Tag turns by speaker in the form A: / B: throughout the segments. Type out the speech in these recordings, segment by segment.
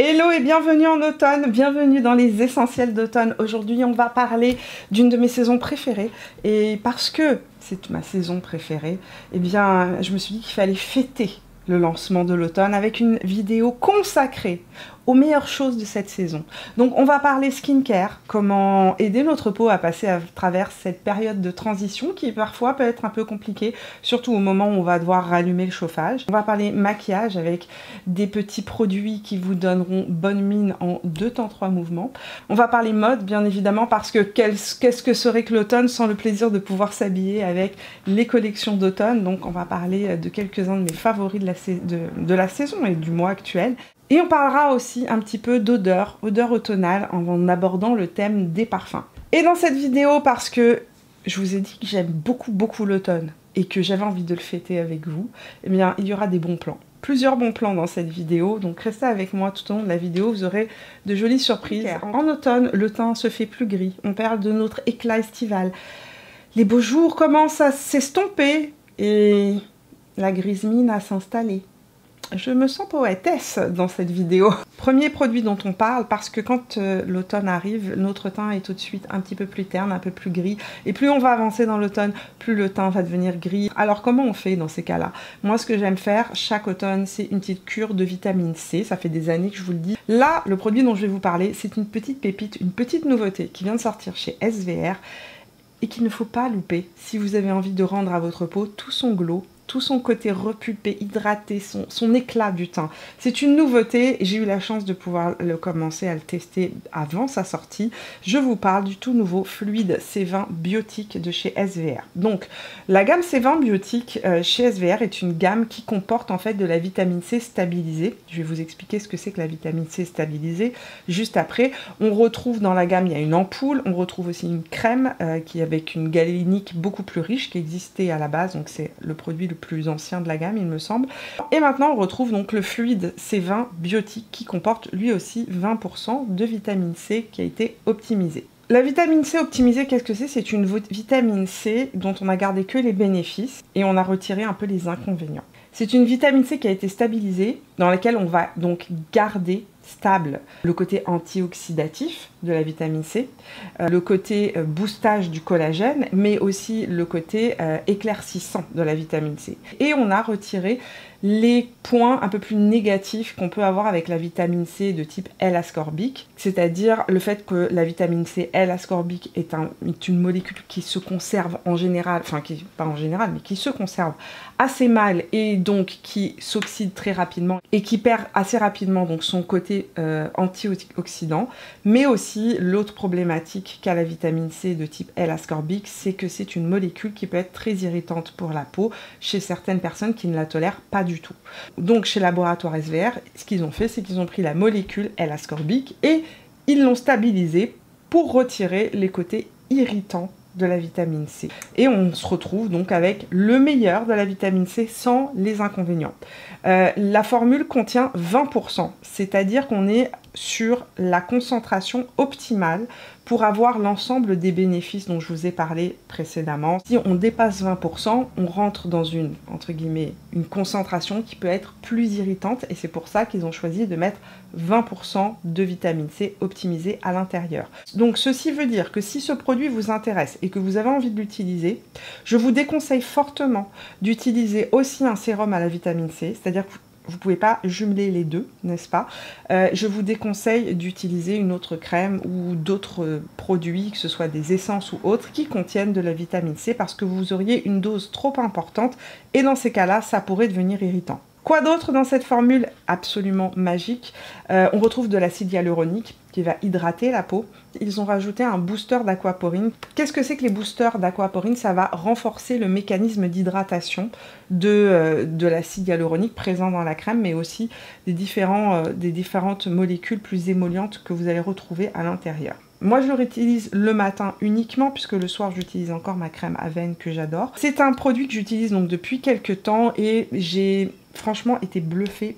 A: Hello et bienvenue en automne, bienvenue dans les essentiels d'automne. Aujourd'hui on va parler d'une de mes saisons préférées et parce que c'est ma saison préférée, eh bien je me suis dit qu'il fallait fêter le lancement de l'automne avec une vidéo consacrée aux meilleures choses de cette saison. Donc on va parler skincare, comment aider notre peau à passer à travers cette période de transition qui parfois peut être un peu compliquée, surtout au moment où on va devoir rallumer le chauffage. On va parler maquillage avec des petits produits qui vous donneront bonne mine en 2 temps 3 mouvements. On va parler mode bien évidemment parce que qu'est-ce que serait que l'automne sans le plaisir de pouvoir s'habiller avec les collections d'automne. Donc on va parler de quelques-uns de mes favoris de la saison et du mois actuel. Et on parlera aussi un petit peu d'odeur, odeur automnale, en abordant le thème des parfums. Et dans cette vidéo, parce que je vous ai dit que j'aime beaucoup l'automne et que j'avais envie de le fêter avec vous, eh bien il y aura des bons plans. Plusieurs bons plans dans cette vidéo, donc restez avec moi tout au long de la vidéo, vous aurez de jolies surprises. En automne, le teint se fait plus gris, on perd de notre éclat estival. Les beaux jours commencent à s'estomper et la grise mine à s'installer. Je me sens poétesse dans cette vidéo. Premier produit dont on parle, parce que quand l'automne arrive, notre teint est tout de suite un petit peu plus terne, un peu plus gris. Et plus on va avancer dans l'automne, plus le teint va devenir gris. Alors comment on fait dans ces cas-là? Moi, ce que j'aime faire chaque automne, c'est une petite cure de vitamine C. Ça fait des années que je vous le dis. Là, le produit dont je vais vous parler, c'est une petite pépite, une petite nouveauté qui vient de sortir chez SVR et qu'il ne faut pas louper si vous avez envie de rendre à votre peau tout son glow, tout son côté repulpé, hydraté, son éclat du teint. C'est une nouveauté, j'ai eu la chance de pouvoir commencer à le tester avant sa sortie. Je vous parle du tout nouveau fluide C20 biotique de chez SVR. Donc, la gamme C20 biotique chez SVR est une gamme qui comporte en fait de la vitamine C stabilisée. Je vais vous expliquer ce que c'est que la vitamine C stabilisée juste après. On retrouve dans la gamme, il y a une ampoule, on retrouve aussi une crème qui est avec une galénique beaucoup plus riche qui existait à la base, donc c'est le produit le plus ancien de la gamme il me semble. Et maintenant on retrouve donc le fluide C20 biotique qui comporte lui aussi 20% de vitamine C qui a été optimisée. La vitamine C optimisée, qu'est-ce que c'est? C'est une vitamine C dont on a gardé que les bénéfices et on a retiré un peu les inconvénients. C'est une vitamine C qui a été stabilisée, dans laquelle on va donc garder stable le côté antioxydatif de la vitamine C, le côté boostage du collagène, mais aussi le côté éclaircissant de la vitamine C. Et on a retiré les points un peu plus négatifs qu'on peut avoir avec la vitamine C de type L-ascorbique, c'est-à-dire le fait que la vitamine C L-ascorbique est une molécule qui se conserve en général, enfin qui pas en général, mais qui se conserve assez mal et donc qui s'oxyde très rapidement et qui perd assez rapidement donc son côté antioxydant, mais aussi l'autre problématique qu'a la vitamine C de type L-ascorbique, c'est que c'est une molécule qui peut être très irritante pour la peau chez certaines personnes qui ne la tolèrent pas du tout. Donc chez Laboratoire SVR, ce qu'ils ont fait, c'est qu'ils ont pris la molécule L-ascorbique et ils l'ont stabilisée pour retirer les côtés irritants de la vitamine C. Et on se retrouve donc avec le meilleur de la vitamine C sans les inconvénients. La formule contient 20%, c'est-à-dire qu'on est sur la concentration optimale pour avoir l'ensemble des bénéfices dont je vous ai parlé précédemment. Si on dépasse 20%, on rentre dans une, entre guillemets, une concentration qui peut être plus irritante et c'est pour ça qu'ils ont choisi de mettre 20% de vitamine C optimisée à l'intérieur. Donc ceci veut dire que si ce produit vous intéresse et que vous avez envie de l'utiliser, je vous déconseille fortement d'utiliser aussi un sérum à la vitamine C, c'est-à-dire que vous ne pouvez pas jumeler les deux, n'est-ce pas? Je vous déconseille d'utiliser une autre crème ou d'autres produits, que ce soit des essences ou autres, qui contiennent de la vitamine C parce que vous auriez une dose trop importante et dans ces cas-là, ça pourrait devenir irritant. Quoi d'autre dans cette formule absolument magique? On retrouve de l'acide hyaluronique qui va hydrater la peau. Ils ont rajouté un booster d'aquaporine. Qu'est-ce que c'est que les boosters d'aquaporine? Ça va renforcer le mécanisme d'hydratation de l'acide hyaluronique présent dans la crème, mais aussi des différentes molécules plus émollientes que vous allez retrouver à l'intérieur. Moi, je le réutilise le matin uniquement, puisque le soir, j'utilise encore ma crème Avène que j'adore. C'est un produit que j'utilise donc depuis quelques temps et j'ai franchement été bluffée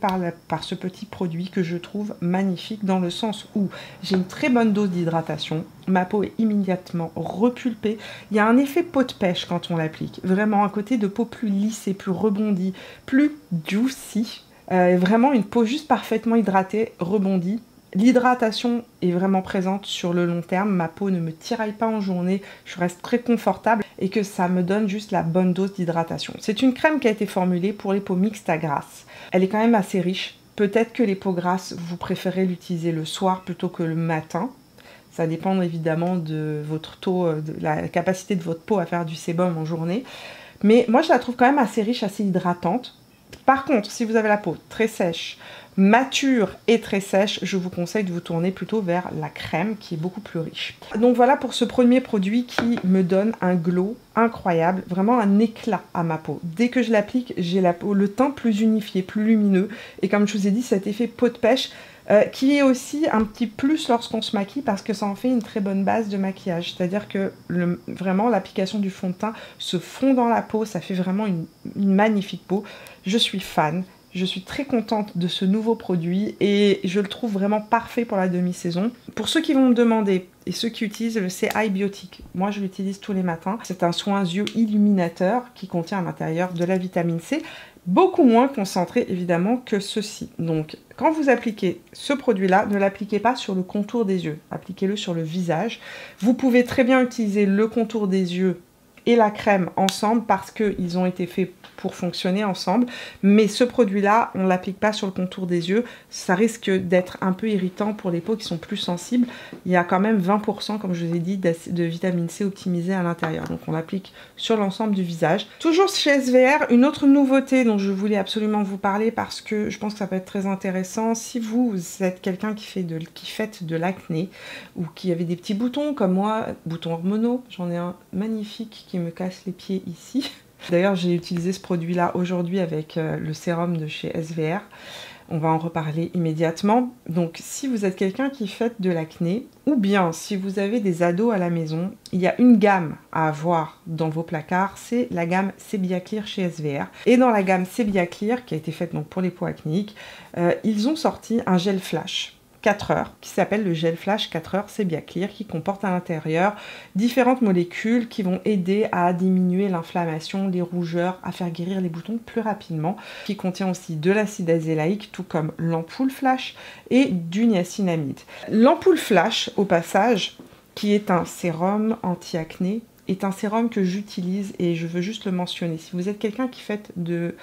A: par ce petit produit que je trouve magnifique dans le sens où j'ai une très bonne dose d'hydratation, ma peau est immédiatement repulpée, il y a un effet peau de pêche quand on l'applique, vraiment un côté de peau plus lisse et plus rebondie, plus juicy. Vraiment une peau juste parfaitement hydratée, rebondie. L'hydratation est vraiment présente sur le long terme, ma peau ne me tiraille pas en journée, je reste très confortable et que ça me donne juste la bonne dose d'hydratation. C'est une crème qui a été formulée pour les peaux mixtes à grasses. Elle est quand même assez riche. Peut-être que les peaux grasses, vous préférez l'utiliser le soir plutôt que le matin. Ça dépend évidemment de votre taux, de la capacité de votre peau à faire du sébum en journée. Mais moi, je la trouve quand même assez riche, assez hydratante. Par contre, si vous avez la peau très sèche, mature et très sèche, je vous conseille de vous tourner plutôt vers la crème qui est beaucoup plus riche. Donc voilà pour ce premier produit qui me donne un glow incroyable, vraiment un éclat à ma peau. Dès que je l'applique, j'ai la peau, le teint plus unifié, plus lumineux. Et comme je vous ai dit, cet effet peau de pêche qui est aussi un petit plus lorsqu'on se maquille parce que ça en fait une très bonne base de maquillage. C'est-à-dire que vraiment l'application du fond de teint se fond dans la peau, ça fait vraiment une magnifique peau. Je suis fan. Je suis très contente de ce nouveau produit et je le trouve vraiment parfait pour la demi-saison. Pour ceux qui vont me demander et ceux qui utilisent le C-Eye Biotique, moi je l'utilise tous les matins. C'est un soin yeux illuminateur qui contient à l'intérieur de la vitamine C, beaucoup moins concentré évidemment que ceci. Donc quand vous appliquez ce produit-là, ne l'appliquez pas sur le contour des yeux, appliquez-le sur le visage. Vous pouvez très bien utiliser le contour des yeux et la crème ensemble parce qu'ils ont été faits pour fonctionner ensemble, mais ce produit-là, on ne l'applique pas sur le contour des yeux, ça risque d'être un peu irritant pour les peaux qui sont plus sensibles. Il y a quand même 20%, comme je vous ai dit, de vitamine C optimisée à l'intérieur, donc on l'applique sur l'ensemble du visage. Toujours chez SVR, une autre nouveauté dont je voulais absolument vous parler parce que je pense que ça peut être très intéressant. Si vous êtes quelqu'un qui fait de l'acné ou qui avait des petits boutons comme moi, boutons hormonaux, j'en ai un magnifique qui me casse les pieds ici. D'ailleurs, j'ai utilisé ce produit-là aujourd'hui avec le sérum de chez SVR. On va en reparler immédiatement. Donc, si vous êtes quelqu'un qui fait de l'acné, ou bien si vous avez des ados à la maison, il y a une gamme à avoir dans vos placards, c'est la gamme Sebia Clear chez SVR. Et dans la gamme Sebia Clear, qui a été faite donc pour les peaux acnéiques, ils ont sorti un gel flash 4 heures, qui s'appelle le gel flash 4 heures Sebia Clear, qui comporte à l'intérieur différentes molécules qui vont aider à diminuer l'inflammation, les rougeurs, à faire guérir les boutons plus rapidement, qui contient aussi de l'acide azélaïque, tout comme l'ampoule flash et du niacinamide. L'ampoule flash, au passage, qui est un sérum anti-acné, est un sérum que j'utilise et je veux juste le mentionner. Si vous êtes quelqu'un qui fait de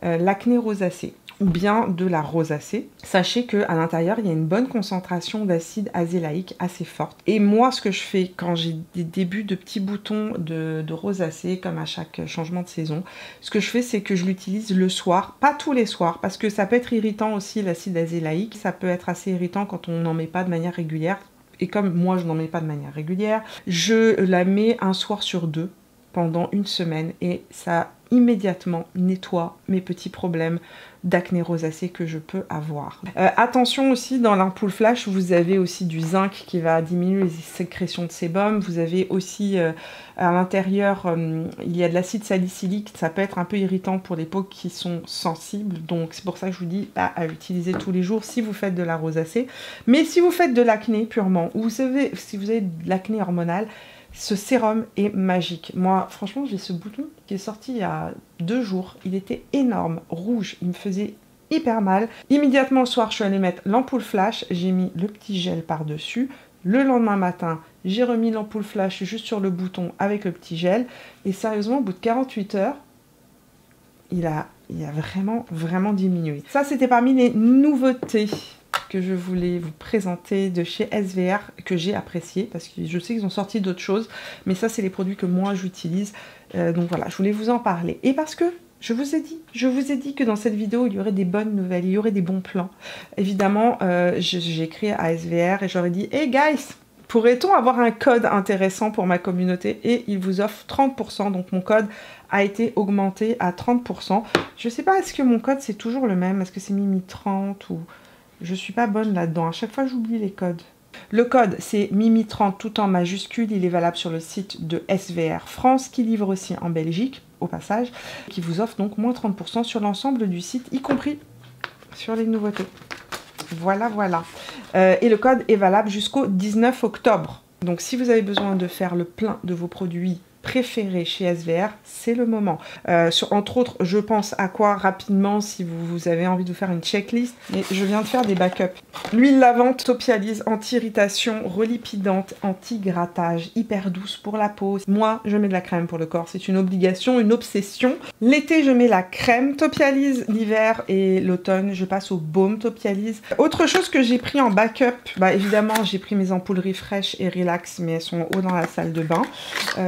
A: l'acné rosacée, ou bien de la rosacée, sachez qu'à l'intérieur, il y a une bonne concentration d'acide azélaïque assez forte. Et moi, ce que je fais quand j'ai des débuts de petits boutons de rosacée, comme à chaque changement de saison, ce que je fais, c'est que je l'utilise le soir, pas tous les soirs, parce que ça peut être irritant aussi l'acide azélaïque, ça peut être assez irritant quand on n'en met pas de manière régulière. Et comme moi, je n'en mets pas de manière régulière, je la mets un soir sur 2 pendant une semaine et ça immédiatement nettoie mes petits problèmes d'acné rosacée que je peux avoir. Attention aussi, dans l'ampoule flash, vous avez aussi du zinc qui va diminuer les sécrétions de sébum. Vous avez aussi à l'intérieur, il y a de l'acide salicylique. Ça peut être un peu irritant pour les peaux qui sont sensibles. Donc c'est pour ça que je vous dis à utiliser tous les jours si vous faites de la rosacée. Mais si vous faites de l'acné purement, ou vous savez, si vous avez de l'acné hormonal, ce sérum est magique. Moi, franchement, j'ai ce bouton qui est sorti il y a 2 jours. Il était énorme, rouge. Il me faisait hyper mal. Immédiatement le soir, je suis allée mettre l'ampoule flash. J'ai mis le petit gel par-dessus. Le lendemain matin, j'ai remis l'ampoule flash juste sur le bouton avec le petit gel. Et sérieusement, au bout de 48 heures, il a vraiment diminué. Ça, c'était parmi les nouveautés que je voulais vous présenter de chez SVR, que j'ai apprécié, parce que je sais qu'ils ont sorti d'autres choses, mais ça c'est les produits que moi j'utilise, donc voilà, je voulais vous en parler. Et parce que je vous ai dit que dans cette vidéo il y aurait des bonnes nouvelles, il y aurait des bons plans. Évidemment, j'ai écrit à SVR et j'aurais dit « Hey guys, pourrait-on avoir un code intéressant pour ma communauté ?» Et ils vous offrent 30%, donc mon code a été augmenté à 30%. Je sais pas, est-ce que mon code c'est toujours le même? Est-ce que c'est Mimi30 ou... Je suis pas bonne là-dedans, à chaque fois j'oublie les codes. Le code c'est Mimi30 tout en majuscule, il est valable sur le site de SVR France qui livre aussi en Belgique, au passage, qui vous offre donc moins 30% sur l'ensemble du site, y compris sur les nouveautés. Voilà, voilà. Et le code est valable jusqu'au 19 octobre. Donc si vous avez besoin de faire le plein de vos produits préféré chez SVR, c'est le moment. Entre autres, je pense à quoi rapidement si vous avez envie de faire une checklist, mais je viens de faire des backups. L'huile lavante Topialise, anti-irritation, relipidante, anti-grattage, hyper douce pour la peau. Moi, je mets de la crème pour le corps, c'est une obligation, une obsession. L'été, je mets la crème Topialise, l'hiver et l'automne, je passe au baume Topialise. Autre chose que j'ai pris en backup, bah évidemment, j'ai pris mes ampoules Refresh et Relax, mais elles sont en haut dans la salle de bain.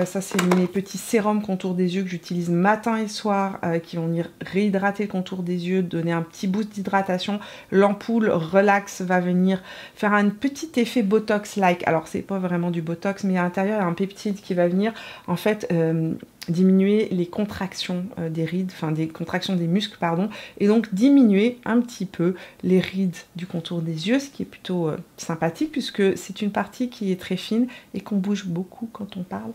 A: Ça, c'est mes petits sérums contour des yeux que j'utilise matin et soir, qui vont venir réhydrater le contour des yeux, donner un petit boost d'hydratation. L'ampoule Relax va venir faire un petit effet Botox-like. Alors, c'est pas vraiment du Botox, mais à l'intérieur, il y a un peptide qui va venir, en fait, diminuer les contractions des rides, enfin des contractions des muscles, pardon, et donc diminuer un petit peu les rides du contour des yeux, ce qui est plutôt sympathique puisque c'est une partie qui est très fine et qu'on bouge beaucoup quand on parle.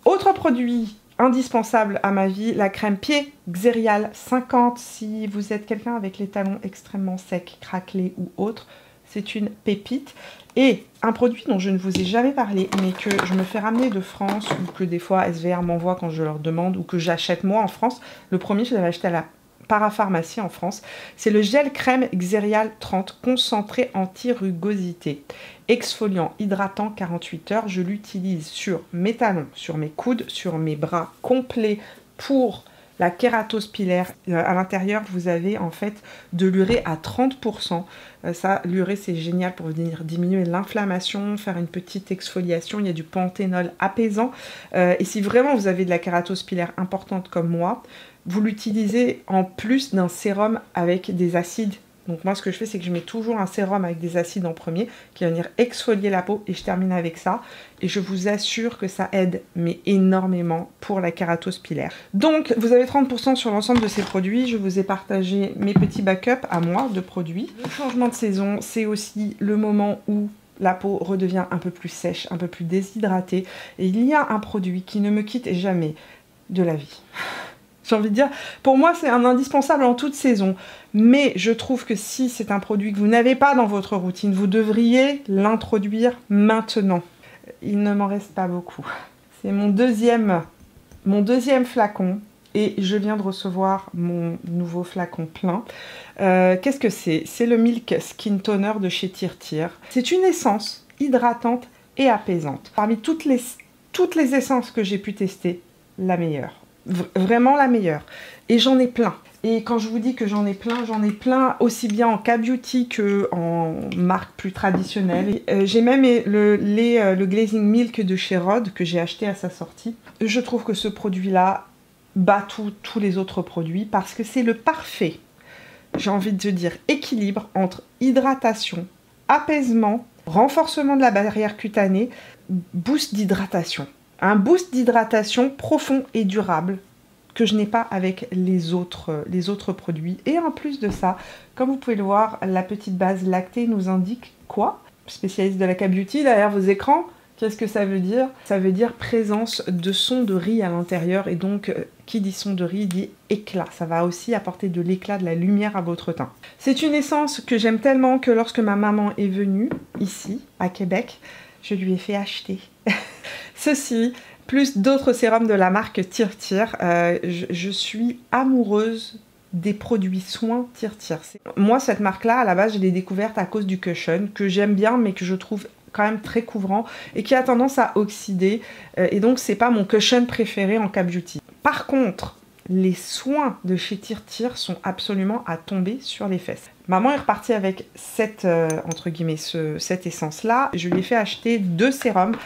A: Autre produit indispensable à ma vie, la crème pied Xerial 50. Si vous êtes quelqu'un avec les talons extrêmement secs, craquelés ou autres, c'est une pépite. Et un produit dont je ne vous ai jamais parlé, mais que je me fais ramener de France, ou que des fois SVR m'envoie quand je leur demande, ou que j'achète moi en France. Le premier, je l'avais acheté à la parapharmacie en France. C'est le gel crème Xerial 30, concentré anti-rugosité. Exfoliant, hydratant 48 heures. Je l'utilise sur mes talons, sur mes coudes, sur mes bras complets pour la kératose pilaire. À l'intérieur, vous avez en fait de l'urée à 30%. Ça, l'urée, c'est génial pour venir diminuer l'inflammation, faire une petite exfoliation. Il y a du panthénol apaisant. Et si vraiment vous avez de la kératose pilaire importante comme moi, vous l'utilisez en plus d'un sérum avec des acides. Donc moi, ce que je fais, c'est que je mets toujours un sérum avec des acides en premier qui va venir exfolier la peau et je termine avec ça. Et je vous assure que ça aide, mais énormément pour la kératose pilaire. Donc, vous avez 30% sur l'ensemble de ces produits. Je vous ai partagé mes petits backups à moi de produits. Le changement de saison, c'est aussi le moment où la peau redevient un peu plus sèche, un peu plus déshydratée. Et il y a un produit qui ne me quitte jamais de la vie. J'ai envie de dire, pour moi, c'est un indispensable en toute saison. Mais je trouve que si c'est un produit que vous n'avez pas dans votre routine, vous devriez l'introduire maintenant. Il ne m'en reste pas beaucoup. C'est mon deuxième flacon. Et je viens de recevoir mon nouveau flacon plein. Qu'est-ce que c'est? C'est le Milk Skin Toner de chez TirTir. C'est une essence hydratante et apaisante. Parmi toutes les essences que j'ai pu tester, la meilleure. Vraiment la meilleure. Et j'en ai plein. Et quand je vous dis que j'en ai plein aussi bien en K-Beauty qu'en marque plus traditionnelle. J'ai même le Glazing Milk de chez Rhode que j'ai acheté à sa sortie. Je trouve que ce produit-là bat tous les autres produits parce que c'est le parfait, j'ai envie de dire, équilibre entre hydratation, apaisement, renforcement de la barrière cutanée, boost d'hydratation. Un boost d'hydratation profond et durable que je n'ai pas avec les autres produits. Et en plus de ça, comme vous pouvez le voir, la petite base lactée nous indique quoi? Spécialiste de la K-Beauty derrière vos écrans. Qu'est-ce que ça veut dire? Ça veut dire présence de son de riz à l'intérieur. Et donc, qui dit son de riz dit éclat. Ça va aussi apporter de l'éclat, de la lumière à votre teint. C'est une essence que j'aime tellement que lorsque ma maman est venue, ici, à Québec, je lui ai fait acheter. Ceci, plus d'autres sérums de la marque TirTir. Je suis amoureuse des produits soins TirTir. Moi, cette marque-là, à la base, je l'ai découverte à cause du cushion, que j'aime bien, mais que je trouve quand même très couvrant et qui a tendance à oxyder. Et donc, c'est pas mon cushion préféré en K-Beauty. Par contre, les soins de chez TirTir sont absolument à tomber sur les fesses. Maman est repartie avec cette essence-là. Je lui ai fait acheter 2 sérums.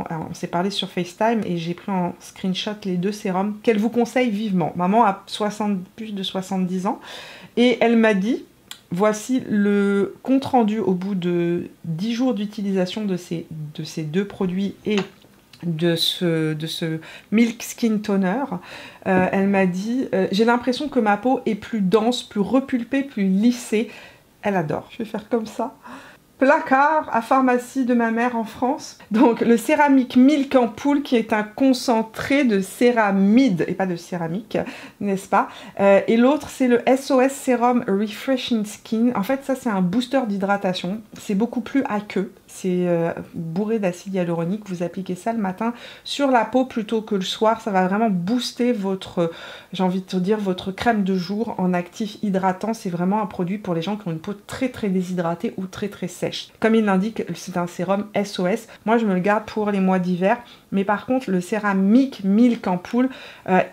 A: Alors, on s'est parlé sur FaceTime et j'ai pris en screenshot les 2 sérums qu'elle vous conseille vivement. Maman a plus de 70 ans et elle m'a dit, voici le compte rendu au bout de 10 jours d'utilisation de ces 2 produits et de ce Milk Skin Toner. Elle m'a dit, j'ai l'impression que ma peau est plus dense, plus repulpée, plus lissée. Elle adore. Je vais faire comme ça. placard à pharmacie de ma mère en France. Donc le Céramique Milk Ampoule qui est un concentré de céramide et pas de céramique, n'est-ce pas? Et l'autre c'est le SOS Serum Refreshing Skin. En fait ça c'est un booster d'hydratation. C'est beaucoup plus aqueux. C'est bourré d'acide hyaluronique. Vous appliquez ça le matin sur la peau plutôt que le soir. Ça va vraiment booster votre, j'ai envie de te dire, votre crème de jour en actif hydratant. C'est vraiment un produit pour les gens qui ont une peau très très déshydratée ou très très sèche. Comme il l'indique, c'est un sérum SOS. Moi je me le garde pour les mois d'hiver. Mais par contre le Céramique Milk Ampoule,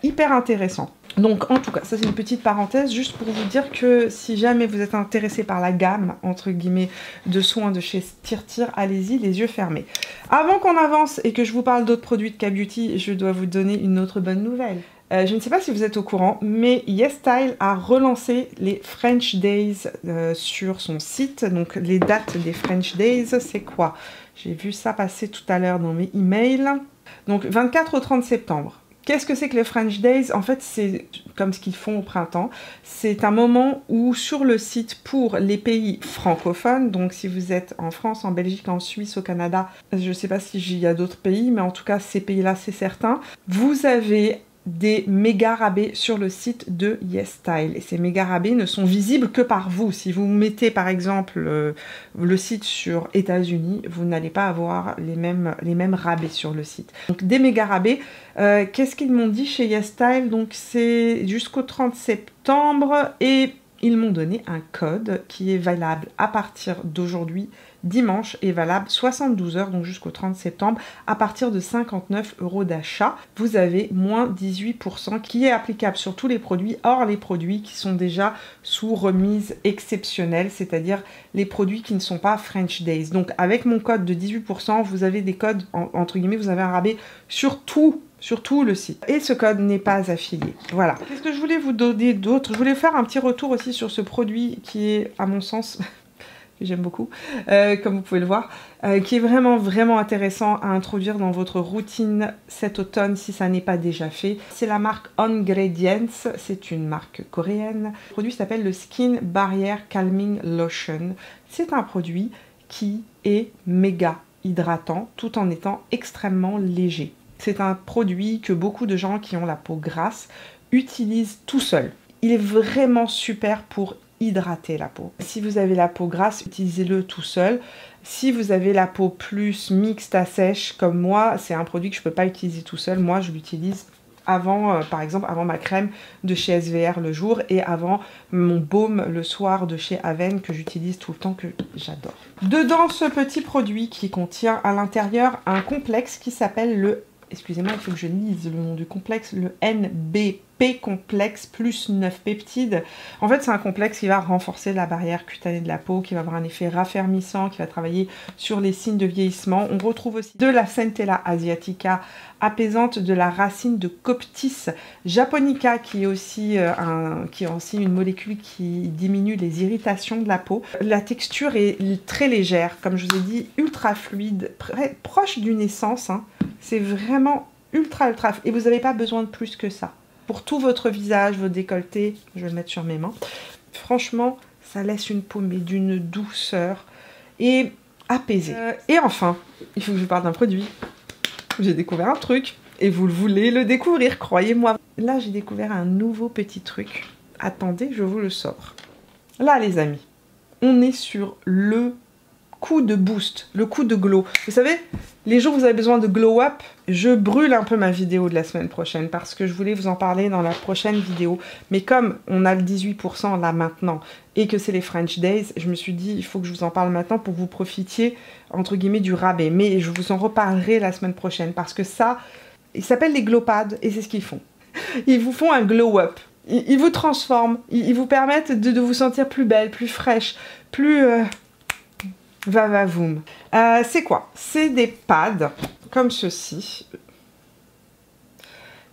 A: hyper intéressant. Donc en tout cas, ça c'est une petite parenthèse juste pour vous dire que si jamais vous êtes intéressé par la gamme, entre guillemets, de soins de chez TirTir, allez-y les yeux fermés. Avant qu'on avance et que je vous parle d'autres produits de K-Beauty, je dois vous donner une autre bonne nouvelle. Je ne sais pas si vous êtes au courant, mais YesStyle a relancé les French Days sur son site. Donc les dates des French Days, c'est quoi? J'ai vu ça passer tout à l'heure dans mes emails. Donc 24 au 30 septembre. Qu'est-ce que c'est que les French Days? En fait, c'est comme ce qu'ils font au printemps. C'est un moment où sur le site pour les pays francophones, donc si vous êtes en France, en Belgique, en Suisse, au Canada, je ne sais pas s'il y a d'autres pays, mais en tout cas ces pays-là c'est certain, vous avez des méga rabais sur le site de YesStyle. Et ces méga rabais ne sont visibles que par vous. Si vous mettez par exemple le site sur États-Unis, vous n'allez pas avoir les mêmes rabais sur le site. Donc des méga rabais. Qu'est-ce qu'ils m'ont dit chez YesStyle? Donc c'est jusqu'au 30 septembre et ils m'ont donné un code qui est valable à partir d'aujourd'hui, dimanche, et valable 72 heures, donc jusqu'au 30 septembre, à partir de 59 € d'achat. Vous avez moins 18% qui est applicable sur tous les produits, hors les produits qui sont déjà sous remise exceptionnelle, c'est-à-dire les produits qui ne sont pas French Days. Donc avec mon code de 18%, vous avez des codes, entre guillemets, vous avez un rabais sur tout le site. Et ce code n'est pas affilié. Voilà. Qu'est-ce que je voulais vous donner d'autre? Je voulais faire un petit retour aussi sur ce produit qui est, à mon sens, que j'aime beaucoup, comme vous pouvez le voir, qui est vraiment intéressant à introduire dans votre routine cet automne si ça n'est pas déjà fait. C'est la marque Ongredients, c'est une marque coréenne. Le produit s'appelle le Skin Barrier Calming Lotion. C'est un produit qui est méga hydratant tout en étant extrêmement léger. C'est un produit que beaucoup de gens qui ont la peau grasse utilisent tout seul. Il est vraiment super pour hydrater la peau. Si vous avez la peau grasse, utilisez-le tout seul. Si vous avez la peau plus mixte à sèche comme moi, c'est un produit que je ne peux pas utiliser tout seul. Moi, je l'utilise avant, par exemple, avant ma crème de chez SVR le jour et avant mon baume le soir de chez Aven que j'utilise tout le temps, que j'adore. Dedans, ce petit produit qui contient à l'intérieur un complexe qui s'appelle le... Excusez-moi, il faut que je lise le nom du complexe, le NBP complexe plus 9 peptides. En fait, c'est un complexe qui va renforcer la barrière cutanée de la peau, qui va avoir un effet raffermissant, qui va travailler sur les signes de vieillissement. On retrouve aussi de la Centella asiatica, apaisante de la racine de Coptis japonica, qui est aussi une molécule qui diminue les irritations de la peau. La texture est très légère, comme je vous ai dit, ultra fluide, proche d'une essence, hein. C'est vraiment ultra. Et vous n'avez pas besoin de plus que ça. Pour tout votre visage, vos décolletés, je vais le mettre sur mes mains. Franchement, ça laisse une peau mais d'une douceur et apaisée. Et enfin, il faut que je vous parle d'un produit. J'ai découvert un truc et vous voulez le découvrir, croyez-moi. Là, j'ai découvert un nouveau petit truc. Attendez, je vous le sors. Là, les amis, on est sur le coup de boost, le coup de glow. Vous savez, les jours où vous avez besoin de glow up, je brûle un peu ma vidéo de la semaine prochaine parce que je voulais vous en parler dans la prochaine vidéo. Mais comme on a le 18% là maintenant et que c'est les French Days, je me suis dit il faut que je vous en parle maintenant pour que vous profitiez entre guillemets du rabais. Mais je vous en reparlerai la semaine prochaine parce que ça, ils s'appellent les glow pads et c'est ce qu'ils font. Ils vous font un glow up. Ils vous transforment. Ils vous permettent de vous sentir plus belle, plus fraîche, plus... Va-va-voum. C'est quoi? C'est des pads comme ceci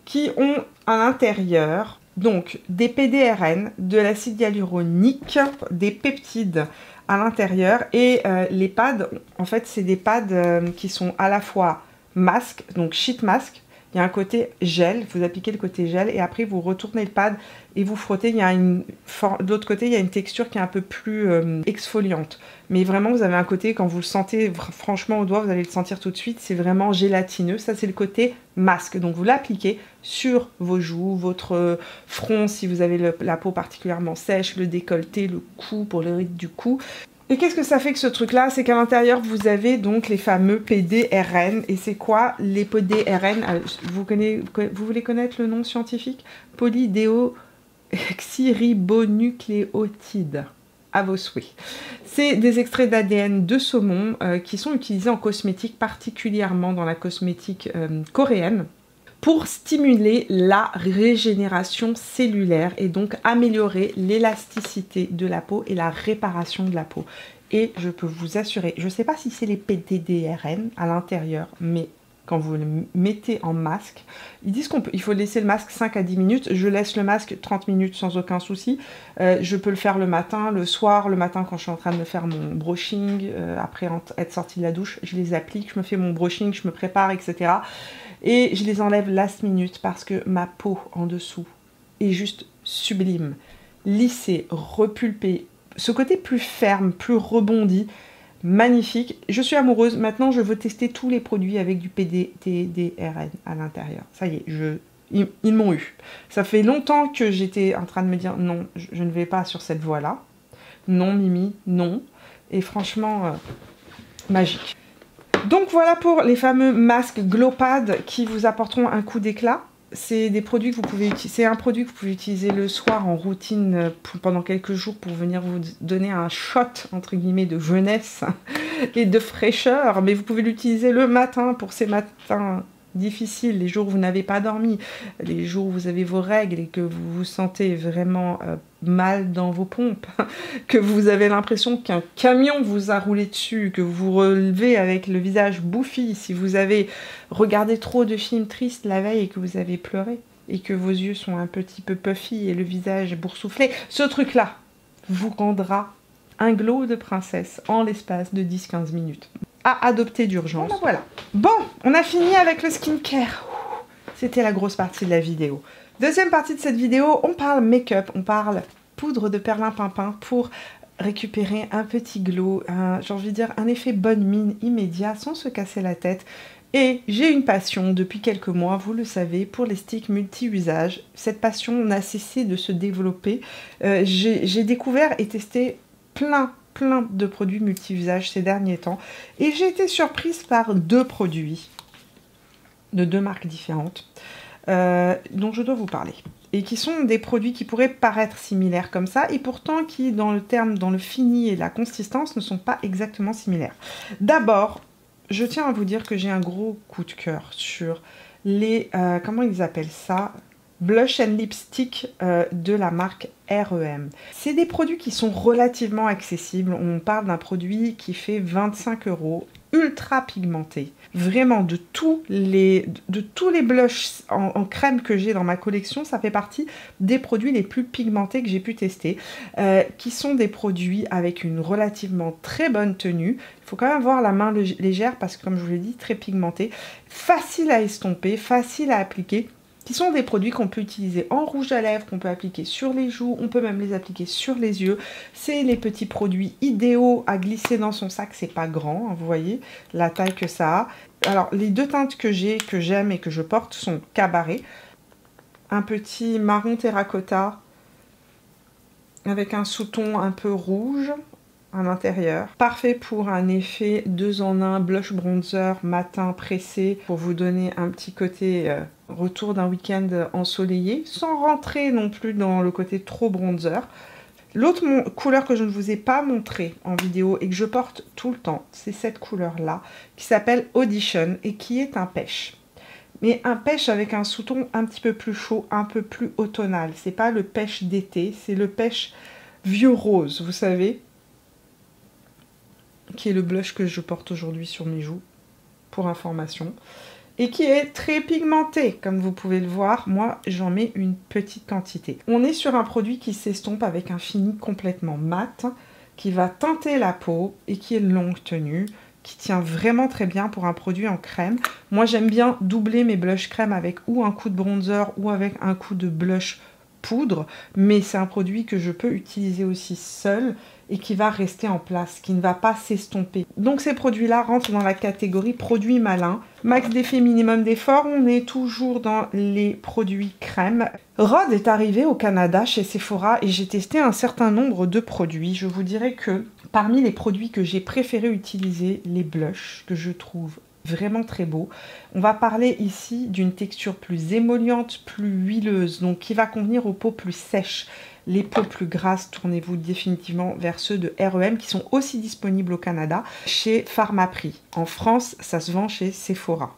A: qui ont à l'intérieur donc des PDRN, de l'acide hyaluronique, des peptides à l'intérieur et les pads, en fait c'est des pads qui sont à la fois masques, donc sheet mask, il y a un côté gel, vous appliquez le côté gel et après vous retournez le pad et vous frottez. De l'autre côté, il y a une texture qui est un peu plus exfoliante. Mais vraiment, vous avez un côté, quand vous le sentez franchement au doigt, vous allez le sentir tout de suite, c'est vraiment gélatineux. Ça, c'est le côté masque. Donc, vous l'appliquez sur vos joues, votre front, si vous avez la peau particulièrement sèche, le décolleté, le cou, pour le rythme du cou. Et qu'est-ce que ça fait que ce truc-là? C'est qu'à l'intérieur, vous avez donc les fameux PDRN. Et c'est quoi les PDRN? Vous voulez connaître le nom scientifique? Polydéoxyribonucléotides. À vos souhaits. C'est des extraits d'ADN de saumon qui sont utilisés en cosmétique, particulièrement dans la cosmétique coréenne, pour stimuler la régénération cellulaire et donc améliorer l'élasticité de la peau et la réparation de la peau. Et je peux vous assurer, je ne sais pas si c'est les PDDRN à l'intérieur, mais quand vous le mettez en masque, ils disent qu'il faut laisser le masque 5 à 10 minutes. Je laisse le masque 30 minutes sans aucun souci. Je peux le faire le matin, le soir, le matin quand je suis en train de me faire mon brushing, après être sortie de la douche, je les applique, je me fais mon brushing, je me prépare, etc. Et je les enlève last minute parce que ma peau en dessous est juste sublime. Lissée, repulpée, ce côté plus ferme, plus rebondi, magnifique. Je suis amoureuse. Maintenant, je veux tester tous les produits avec du PDDRN à l'intérieur. Ça y est, ils m'ont eu. Ça fait longtemps que j'étais en train de me dire non, je ne vais pas sur cette voie-là. Non, Mimi, non. Et franchement, magique. Donc voilà pour les fameux masques Glowpad qui vous apporteront un coup d'éclat. C'est des produits que vous pouvez utiliser. C'est un produit que vous pouvez utiliser le soir en routine pendant quelques jours pour venir vous donner un shot entre guillemets de jeunesse et de fraîcheur. Mais vous pouvez l'utiliser le matin pour ces matins difficiles, les jours où vous n'avez pas dormi, les jours où vous avez vos règles et que vous vous sentez vraiment mal dans vos pompes, que vous avez l'impression qu'un camion vous a roulé dessus, que vous vous relevez avec le visage bouffi, si vous avez regardé trop de films tristes la veille et que vous avez pleuré, et que vos yeux sont un petit peu puffy et le visage boursouflé, ce truc-là vous rendra un glow de princesse en l'espace de 10-15 minutes. À adopter d'urgence. Bon, voilà. Bon, on a fini avec le skincare. C'était la grosse partie de la vidéo. Deuxième partie de cette vidéo, on parle make-up, on parle poudre de perlimpinpin pour récupérer un petit glow, j'ai envie de dire un effet bonne mine immédiat sans se casser la tête. Et j'ai une passion depuis quelques mois, vous le savez, pour les sticks multi-usages. Cette passion n'a cessé de se développer. J'ai découvert et testé plein de produits multi-usages ces derniers temps. Et j'ai été surprise par deux produits de deux marques différentes dont je dois vous parler. Et qui sont des produits qui pourraient paraître similaires comme ça, et pourtant qui, dans le fini et la consistance, ne sont pas exactement similaires. D'abord, je tiens à vous dire que j'ai un gros coup de cœur sur les... comment ils appellent ça ? Blush and Lipstick de la marque REM. C'est des produits qui sont relativement accessibles. On parle d'un produit qui fait 25 €, ultra pigmenté. Vraiment, de tous les blushs en crème que j'ai dans ma collection, ça fait partie des produits les plus pigmentés que j'ai pu tester, qui sont des produits avec une relativement très bonne tenue. Il faut quand même avoir la main légère parce que, comme je vous l'ai dit, très pigmenté, facile à estomper, facile à appliquer, qui sont des produits qu'on peut utiliser en rouge à lèvres, qu'on peut appliquer sur les joues, on peut même les appliquer sur les yeux. C'est les petits produits idéaux à glisser dans son sac, c'est pas grand, hein, vous voyez la taille que ça a. Alors, les deux teintes que j'ai, que j'aime et que je porte sont Cabaret, un petit marron terracotta avec un sous-ton un peu rouge à l'intérieur. Parfait pour un effet 2 en 1, blush bronzer matin pressé, pour vous donner un petit côté retour d'un week-end ensoleillé, sans rentrer non plus dans le côté trop bronzer. L'autre couleur que je ne vous ai pas montrée en vidéo et que je porte tout le temps, c'est cette couleur-là, qui s'appelle Audition et qui est un pêche. Mais un pêche avec un sous-ton un petit peu plus chaud, un peu plus automnal. C'est pas le pêche d'été, c'est le pêche vieux rose, vous savez, qui est le blush que je porte aujourd'hui sur mes joues, pour information, et qui est très pigmenté, comme vous pouvez le voir. Moi, j'en mets une petite quantité. On est sur un produit qui s'estompe avec un fini complètement mat, qui va teinter la peau et qui est longue tenue. qui tient vraiment très bien pour un produit en crème. Moi, j'aime bien doubler mes blush crème avec ou un coup de bronzer ou avec un coup de blush poudre, mais c'est un produit que je peux utiliser aussi seul et qui va rester en place, qui ne va pas s'estomper. Donc ces produits-là rentrent dans la catégorie produits malins. Max d'effet, minimum d'effort, on est toujours dans les produits crème. Rhode est arrivé au Canada chez Sephora et j'ai testé un certain nombre de produits. Je vous dirais que parmi les produits que j'ai préféré utiliser, les blushs, que je trouve vraiment très beau. On va parler ici d'une texture plus émolliente, plus huileuse, donc qui va convenir aux peaux plus sèches. Les peaux plus grasses, tournez-vous définitivement vers ceux de R.E.M. qui sont aussi disponibles au Canada chez Pharmaprix. En France, ça se vend chez Sephora.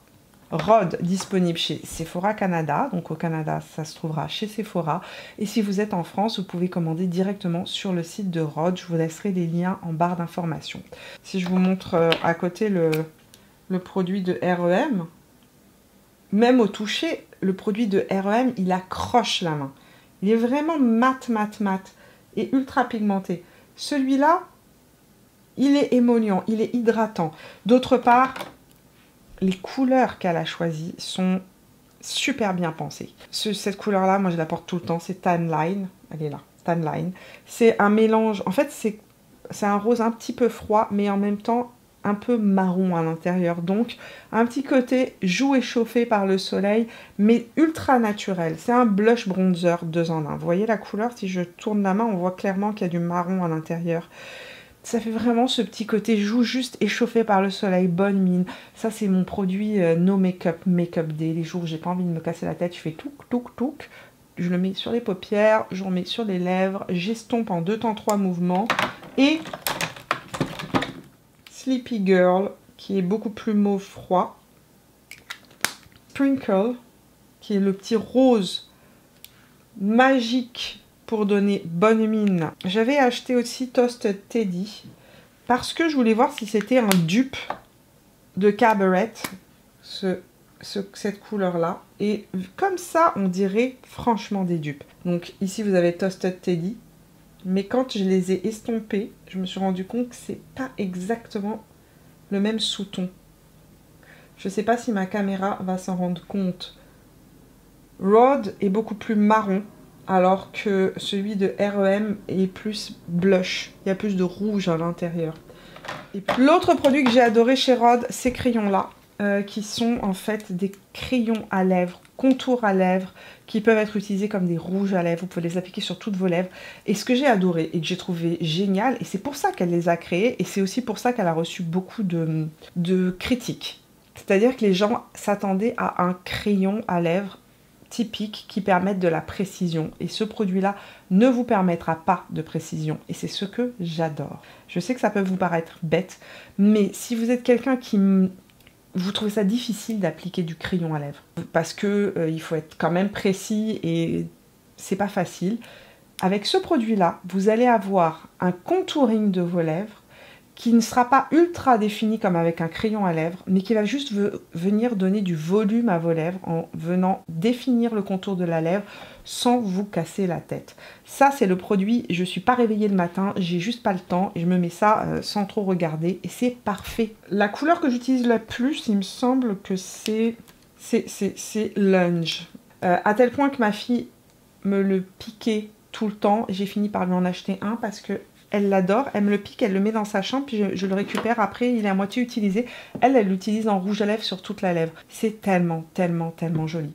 A: Rhode disponible chez Sephora Canada, donc au Canada ça se trouvera chez Sephora, et si vous êtes en France vous pouvez commander directement sur le site de Rhode, je vous laisserai les liens en barre d'informations. Si je vous montre à côté le produit de R.E.M., même au toucher, le produit de R.E.M. il accroche la main. Il est vraiment mat et ultra pigmenté. Celui-là, il est émollient, il est hydratant. D'autre part, les couleurs qu'elle a choisies sont super bien pensées. Cette couleur-là, moi je la porte tout le temps, c'est Tan Line. Elle est là, Tan Line. C'est un mélange, en fait c'est un rose un petit peu froid, mais en même temps un peu marron à l'intérieur, donc un petit côté joue échauffé par le soleil, mais ultra naturel. C'est un blush bronzer 2 en 1. Vous voyez la couleur? Si je tourne la main, on voit clairement qu'il y a du marron à l'intérieur. Ça fait vraiment ce petit côté joue juste échauffé par le soleil, bonne mine. Ça, c'est mon produit no make-up, make-up day. Les jours où j'ai pas envie de me casser la tête, je fais touk, touk, touk. Je le mets sur les paupières, je le mets sur les lèvres, j'estompe en 2 temps 3 mouvements. Et Sleepy Girl, qui est beaucoup plus mauve froid. Sprinkle, qui est le petit rose magique pour donner bonne mine. J'avais acheté aussi Toasted Teddy parce que je voulais voir si c'était un dupe de Cabaret, cette couleur-là. Et comme ça, on dirait franchement des dupes. Donc ici, vous avez Toasted Teddy. Mais quand je les ai estompés, je me suis rendu compte que c'est pas exactement le même sous-ton. Je sais pas si ma caméra va s'en rendre compte. Rhode est beaucoup plus marron, alors que celui de R.E.M. est plus blush. Il y a plus de rouge à l'intérieur. L'autre produit que j'ai adoré chez Rhode, ces crayons-là, qui sont en fait des crayons à lèvres, contours à lèvres, qui peuvent être utilisés comme des rouges à lèvres. Vous pouvez les appliquer sur toutes vos lèvres. Et ce que j'ai adoré et que j'ai trouvé génial, et c'est pour ça qu'elle les a créés, et c'est aussi pour ça qu'elle a reçu beaucoup de critiques. C'est-à-dire que les gens s'attendaient à un crayon à lèvres typique qui permette de la précision. Et ce produit-là ne vous permettra pas de précision. Et c'est ce que j'adore. Je sais que ça peut vous paraître bête, mais si vous êtes quelqu'un qui... Vous trouvez ça difficile d'appliquer du crayon à lèvres parce que il faut être quand même précis et c'est pas facile. Avec ce produit-là, vous allez avoir un contouring de vos lèvres qui ne sera pas ultra défini comme avec un crayon à lèvres, mais qui va juste venir donner du volume à vos lèvres en venant définir le contour de la lèvre sans vous casser la tête. Ça, c'est le produit, je ne suis pas réveillée le matin, j'ai juste pas le temps et je me mets ça sans trop regarder et c'est parfait. La couleur que j'utilise le plus, il me semble que c'est Lunge. À tel point que ma fille me le piquait tout le temps, j'ai fini par lui en acheter un parce que elle l'adore, elle me le pique, elle le met dans sa chambre, puis je le récupère après, il est à moitié utilisé. Elle l'utilise en rouge à lèvres sur toute la lèvre. C'est tellement, tellement, tellement joli.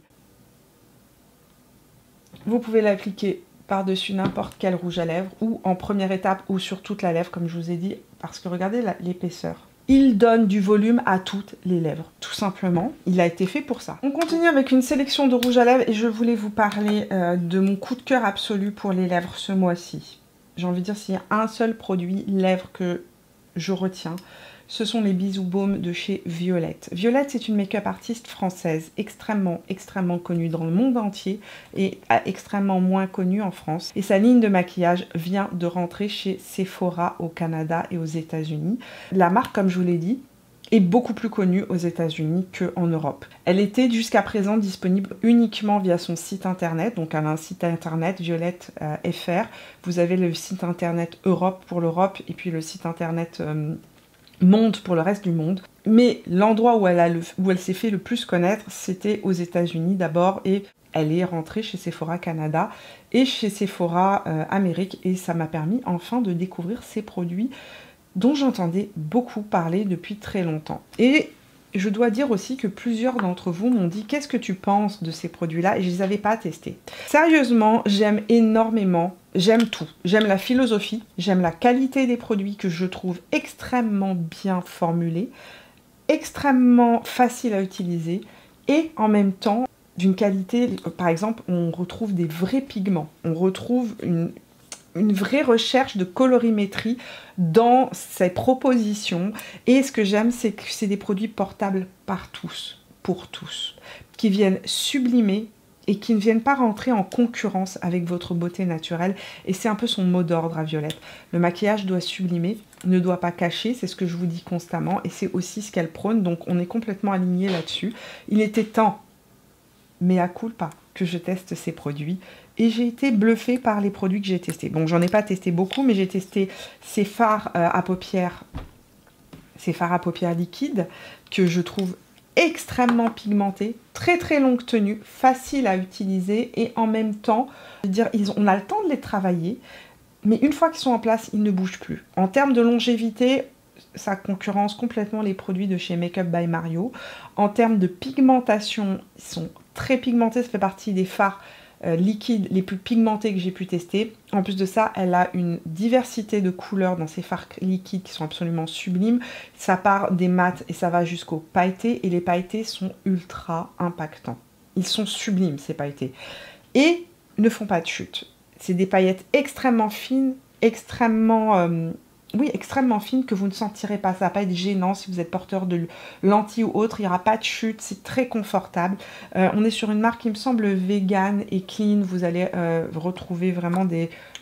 A: Vous pouvez l'appliquer par-dessus n'importe quel rouge à lèvres, ou en première étape, ou sur toute la lèvre, comme je vous ai dit, parce que regardez l'épaisseur. Il donne du volume à toutes les lèvres, tout simplement. Il a été fait pour ça. On continue avec une sélection de rouge à lèvres, et je voulais vous parler de mon coup de cœur absolu pour les lèvres ce mois-ci. J'ai envie de dire, s'il y a un seul produit lèvres que je retiens, ce sont les Bisous Baume de chez Violette. Violette, c'est une make-up artiste française extrêmement connue dans le monde entier et extrêmement moins connue en France. Et sa ligne de maquillage vient de rentrer chez Sephora au Canada et aux États-Unis. La marque, comme je vous l'ai dit, est beaucoup plus connue aux États-Unis qu'en Europe. Elle était jusqu'à présent disponible uniquement via son site internet, donc elle a un site internet Violette FR. Vous avez le site internet Europe pour l'Europe et puis le site internet monde pour le reste du monde. Mais l'endroit où elle s'est fait le plus connaître, c'était aux États-Unis d'abord, et elle est rentrée chez Sephora Canada et chez Sephora Amérique, et ça m'a permis enfin de découvrir ces produits dont j'entendais beaucoup parler depuis très longtemps. Et je dois dire aussi que plusieurs d'entre vous m'ont dit « Qu'est-ce que tu penses de ces produits-là » et je ne les avais pas testés. Sérieusement, j'aime énormément, j'aime tout. J'aime la philosophie, j'aime la qualité des produits que je trouve extrêmement bien formulés, extrêmement facile à utiliser et en même temps d'une qualité, par exemple, on retrouve des vrais pigments, on retrouve une vraie recherche de colorimétrie dans ces propositions. Et ce que j'aime, c'est que c'est des produits portables par tous, pour tous, qui viennent sublimer et qui ne viennent pas rentrer en concurrence avec votre beauté naturelle. Et c'est un peu son mot d'ordre à Violette. Le maquillage doit sublimer, ne doit pas cacher, c'est ce que je vous dis constamment, et c'est aussi ce qu'elle prône, donc on est complètement alignés là-dessus. Il était temps, mais à culpa, que je teste ces produits. Et j'ai été bluffée par les produits que j'ai testés. Bon, j'en ai pas testé beaucoup, mais j'ai testé ces fards à paupières liquides que je trouve extrêmement pigmentés, très très longue tenue, facile à utiliser et en même temps, je veux dire, on a le temps de les travailler, mais une fois qu'ils sont en place, ils ne bougent plus. En termes de longévité, ça concurrence complètement les produits de chez Makeup by Mario. En termes de pigmentation, ils sont très pigmentés, ça fait partie des fards liquides les plus pigmentés que j'ai pu tester. En plus de ça, elle a une diversité de couleurs dans ces fards liquides qui sont absolument sublimes. Ça part des mats et ça va jusqu'aux pailletés, et les pailletés sont ultra impactants. Ils sont sublimes, ces pailletés. Et ne font pas de chute. C'est des paillettes extrêmement fines, extrêmement fines, que vous ne sentirez pas. Ça va pas être gênant si vous êtes porteur de lentilles ou autre. Il n'y aura pas de chute, c'est très confortable. On est sur une marque qui me semble vegan et clean. Vous allez retrouver vraiment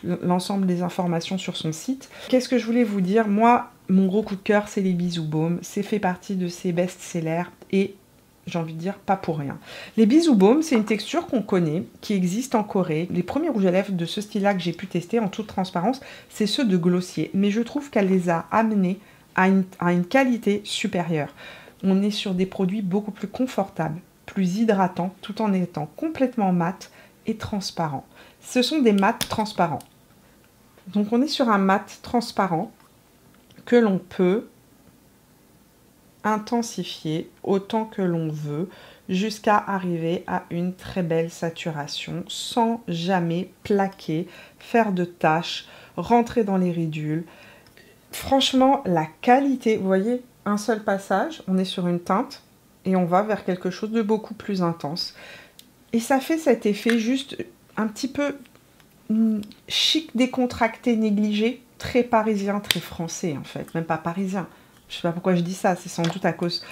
A: l'ensemble des informations sur son site. Qu'est-ce que je voulais vous dire? Moi, mon gros coup de cœur, c'est les Bisous Baume. C'est fait partie de ces best-sellers et j'ai envie de dire, pas pour rien. Les Bisous Baume, c'est une texture qu'on connaît, qui existe en Corée. Les premiers rouges à lèvres de ce style-là que j'ai pu tester en toute transparence, c'est ceux de Glossier. Mais je trouve qu'elle les a amenés à une qualité supérieure. On est sur des produits beaucoup plus confortables, plus hydratants, tout en étant complètement mat et transparent. Ce sont des mats transparents. Donc on est sur un mat transparent que l'on peut intensifier autant que l'on veut jusqu'à arriver à une très belle saturation sans jamais plaquer, faire de taches, rentrer dans les ridules. Franchement, la qualité, vous voyez, un seul passage, on est sur une teinte et on va vers quelque chose de beaucoup plus intense. Et ça fait cet effet juste un petit peu chic, décontracté, négligé, très parisien, très français en fait, même pas parisien. Je sais pas pourquoi je dis ça, c'est sans doute à cause,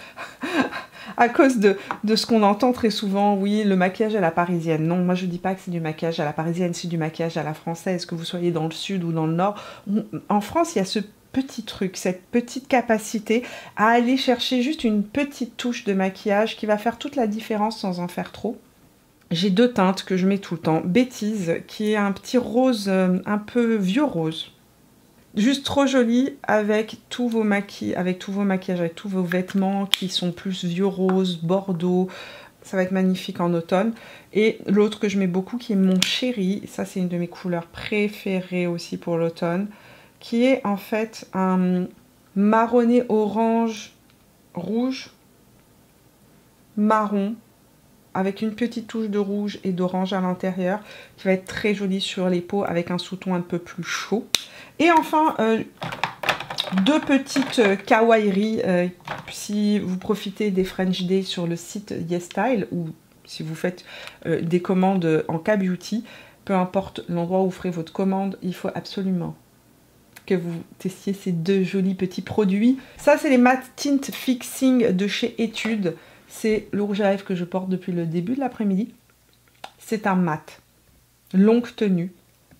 A: de ce qu'on entend très souvent, oui, le maquillage à la parisienne. Non, moi je dis pas que c'est du maquillage à la parisienne, c'est du maquillage à la française, que vous soyez dans le sud ou dans le nord. En France, il y a ce petit truc, cette petite capacité à aller chercher juste une petite touche de maquillage qui va faire toute la différence sans en faire trop. J'ai deux teintes que je mets tout le temps. Bêtise, qui est un petit rose, un peu vieux rose. Juste trop joli avec tous vos maquillages, avec tous vos vêtements qui sont plus vieux rose, bordeaux. Ça va être magnifique en automne. Et l'autre que je mets beaucoup qui est mon chéri, ça c'est une de mes couleurs préférées aussi pour l'automne, qui est en fait un marronné orange rouge, marron, avec une petite touche de rouge et d'orange à l'intérieur, qui va être très joli sur les peaux avec un sous-ton un peu plus chaud. Et enfin, deux petites kawaiiries, si vous profitez des French Day sur le site YesStyle, ou si vous faites des commandes en K-Beauty, peu importe l'endroit où vous ferez votre commande, il faut absolument que vous testiez ces deux jolis petits produits. Ça, c'est les Matte Tint Fixing de chez Etude. C'est le rouge à lèvres que je porte depuis le début de l'après-midi. C'est un mat, longue tenue,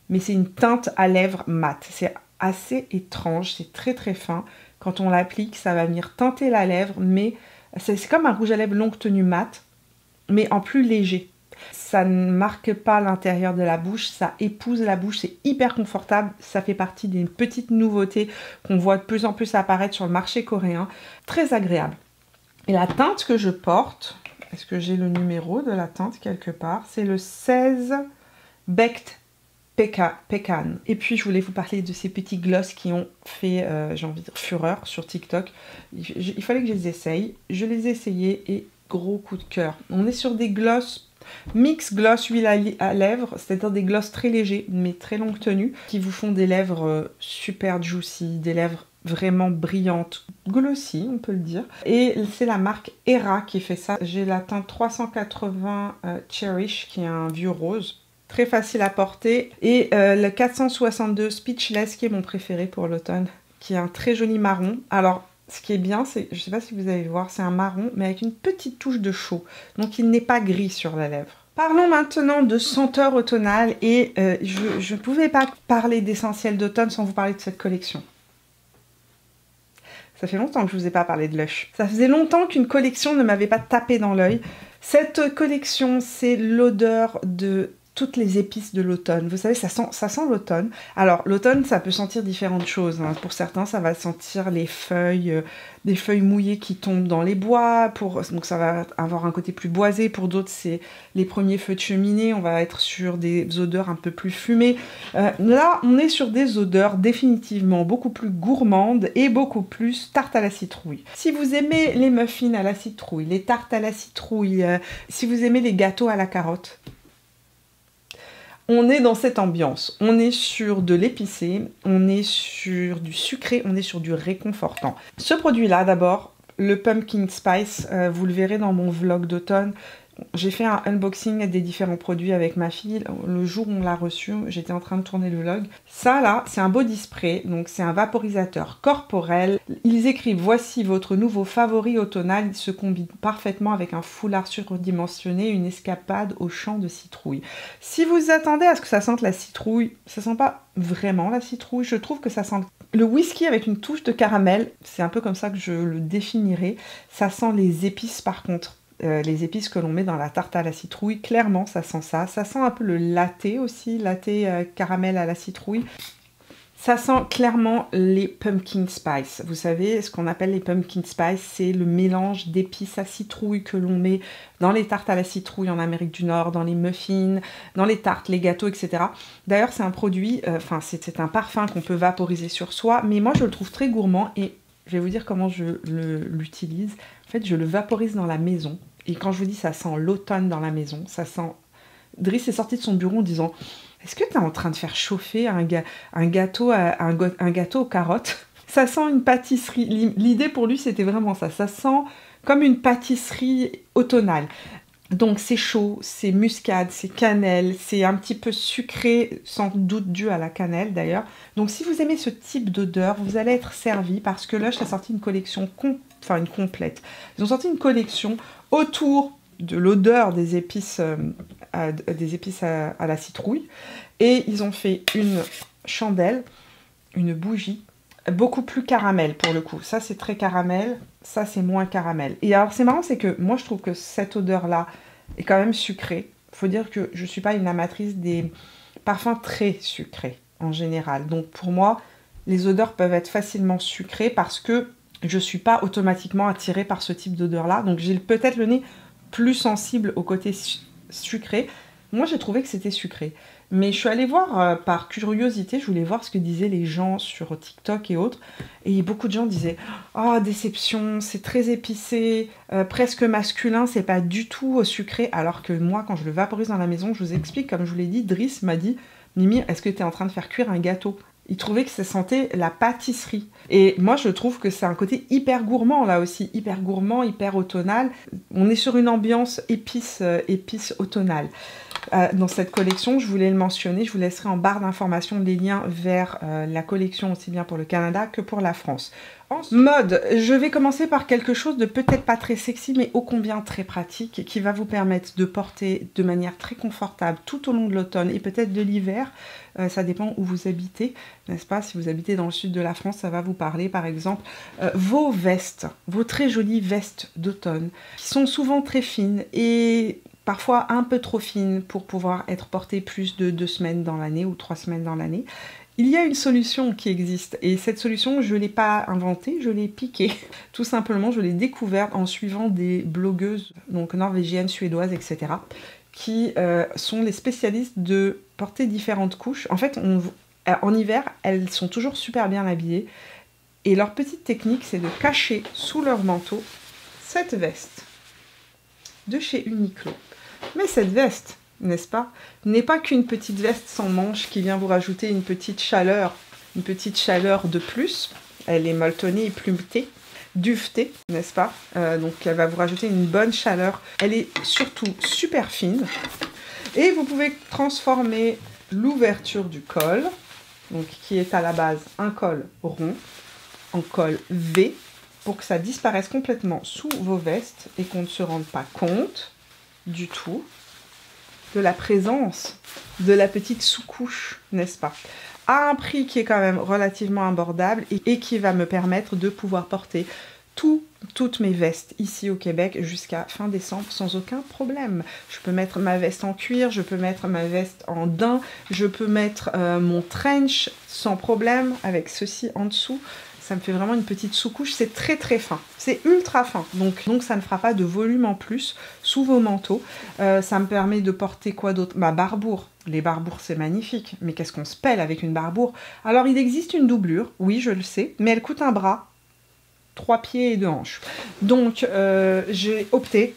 A: mais c'est une teinte à lèvres mat. C'est assez étrange, c'est très très fin. Quand on l'applique, ça va venir teinter la lèvre, mais c'est comme un rouge à lèvres longue tenue mat, mais en plus léger. Ça ne marque pas l'intérieur de la bouche, ça épouse la bouche, c'est hyper confortable. Ça fait partie des petites nouveautés qu'on voit de plus en plus apparaître sur le marché coréen. Très agréable. Et la teinte que je porte, est-ce que j'ai le numéro de la teinte quelque part? C'est le 16 Baked Pecan. Et puis je voulais vous parler de ces petits gloss qui ont fait, j'ai envie de dire, fureur sur TikTok. Il fallait que je les essaye. Je les ai essayés et gros coup de cœur. On est sur des gloss, mix gloss huile à lèvres, c'est-à-dire des gloss très légers mais très longue tenue, qui vous font des lèvres super juicy, des lèvres vraiment brillantes, glossy on peut le dire. Et c'est la marque Era qui fait ça. J'ai la teinte 380 Cherish qui est un vieux rose. Très facile à porter. Et le 462 Speechless qui est mon préféré pour l'automne, qui est un très joli marron. Alors, ce qui est bien, c'est, je ne sais pas si vous allez voir, c'est un marron, mais avec une petite touche de chaud. Donc, il n'est pas gris sur la lèvre. Parlons maintenant de senteurs automnales. Et je ne pouvais pas parler d'essentiel d'automne sans vous parler de cette collection. Ça fait longtemps que je ne vous ai pas parlé de Lush. Ça faisait longtemps qu'une collection ne m'avait pas tapé dans l'œil. Cette collection, c'est l'odeur de toutes les épices de l'automne. Vous savez, ça sent l'automne. Alors, l'automne, ça peut sentir différentes choses, hein. Pour certains, ça va sentir les feuilles, des feuilles mouillées qui tombent dans les bois. Donc, ça va avoir un côté plus boisé. Pour d'autres, c'est les premiers feux de cheminée. On va être sur des odeurs un peu plus fumées. Là, on est sur des odeurs définitivement beaucoup plus gourmandes et beaucoup plus tarte à la citrouille. Si vous aimez les muffins à la citrouille, les tartes à la citrouille, si vous aimez les gâteaux à la carotte, on est dans cette ambiance, on est sur de l'épicé, on est sur du sucré, on est sur du réconfortant. Ce produit-là, d'abord, le Pumpkin Spice, vous le verrez dans mon vlog d'automne. J'ai fait un unboxing des différents produits avec ma fille. Le jour où on l'a reçu, j'étais en train de tourner le vlog. Ça là, c'est un body spray, donc c'est un vaporisateur corporel. Ils écrivent: voici votre nouveau favori automnal. Il se combine parfaitement avec un foulard surdimensionné, une escapade au champ de citrouille. Si vous attendez à ce que ça sente la citrouille, ça sent pas vraiment la citrouille. Je trouve que ça sent le whisky avec une touche de caramel. C'est un peu comme ça que je le définirais. Ça sent les épices par contre. Les épices que l'on met dans la tarte à la citrouille, clairement ça sent ça. Ça sent un peu le latte aussi, latte caramel à la citrouille. Ça sent clairement les pumpkin spice. Vous savez, ce qu'on appelle les pumpkin spice, c'est le mélange d'épices à citrouille que l'on met dans les tartes à la citrouille en Amérique du Nord, dans les muffins, dans les tartes, les gâteaux, etc. D'ailleurs, c'est un produit, c'est un parfum qu'on peut vaporiser sur soi, mais moi je le trouve très gourmand et je vais vous dire comment je l'utilise. En fait, je le vaporise dans la maison. Et quand je vous dis ça sent l'automne dans la maison, ça sent... Driss est sorti de son bureau en disant: est-ce que tu es en train de faire chauffer un gâteau aux carottes? Ça sent une pâtisserie. L'idée pour lui, c'était vraiment ça. Ça sent comme une pâtisserie automnale. Donc c'est chaud, c'est muscade, c'est cannelle, c'est un petit peu sucré, sans doute dû à la cannelle d'ailleurs. Donc si vous aimez ce type d'odeur, vous allez être servi parce que Lush a sorti une collection complète. Ils ont sorti une collection autour de l'odeur des épices, à la citrouille. Et ils ont fait une chandelle, une bougie, beaucoup plus caramel pour le coup. Ça c'est très caramel, ça c'est moins caramel. Et alors c'est marrant, c'est que moi je trouve que cette odeur-là est quand même sucrée. Faut dire que je suis pas une amatrice des parfums très sucrés en général. Donc pour moi, les odeurs peuvent être facilement sucrées parce que je suis pas automatiquement attirée par ce type d'odeur-là. Donc j'ai peut-être le nez plus sensible au côté sucré. Moi j'ai trouvé que c'était sucré. Mais je suis allée voir par curiosité, je voulais voir ce que disaient les gens sur TikTok et autres. Et beaucoup de gens disaient: oh, déception, c'est très épicé, presque masculin, c'est pas du tout sucré. Alors que moi, quand je le vaporise dans la maison, je vous explique, comme je vous l'ai dit, Driss m'a dit: Mimi, est-ce que tu es en train de faire cuire un gâteau? Il trouvait que ça sentait la pâtisserie. Et moi, je trouve que c'est un côté hyper gourmand, là aussi. Hyper gourmand, hyper automnal. On est sur une ambiance épice automnale. Dans cette collection, je voulais le mentionner, je vous laisserai en barre d'informations les liens vers la collection aussi bien pour le Canada que pour la France. En mode, je vais commencer par quelque chose de peut-être pas très sexy mais ô combien très pratique qui va vous permettre de porter de manière très confortable tout au long de l'automne et peut-être de l'hiver. Ça dépend où vous habitez, n'est-ce pas? Si vous habitez dans le sud de la France, ça va vous parler par exemple vos vestes, vos très jolies vestes d'automne qui sont souvent très fines et parfois un peu trop fine pour pouvoir être portée plus de 2 semaines dans l'année ou 3 semaines dans l'année. Il y a une solution qui existe et cette solution, je ne l'ai pas inventée, je l'ai piquée. Tout simplement, je l'ai découverte en suivant des blogueuses donc norvégiennes, suédoises, etc. qui sont les spécialistes de porter différentes couches. En fait, en hiver, elles sont toujours super bien habillées et leur petite technique, c'est de cacher sous leur manteau cette veste de chez Uniqlo. Mais cette veste, n'est-ce pas, n'est pas qu'une petite veste sans manches qui vient vous rajouter une petite chaleur de plus. Elle est molletonnée et plumetée, duvetée, n'est-ce pas, donc elle va vous rajouter une bonne chaleur. Elle est surtout super fine. Et vous pouvez transformer l'ouverture du col, donc qui est à la base un col rond, en col V, pour que ça disparaisse complètement sous vos vestes et qu'on ne se rende pas compte du tout de la présence de la petite sous-couche, n'est-ce pas? À un prix qui est quand même relativement abordable et qui va me permettre de pouvoir porter toutes mes vestes ici au Québec jusqu'à fin décembre sans aucun problème. Je peux mettre ma veste en cuir, je peux mettre ma veste en daim, je peux mettre mon trench sans problème avec ceci en dessous. Ça me fait vraiment une petite sous-couche, c'est très très fin, c'est ultra fin, donc ça ne fera pas de volume en plus sous vos manteaux. Ça me permet de porter quoi d'autre? Ma barbour, les barbours c'est magnifique, mais qu'est-ce qu'on se pèle avec une barbour? Alors il existe une doublure, oui je le sais, mais elle coûte un bras, 3 pieds et 2 hanches. Donc j'ai opté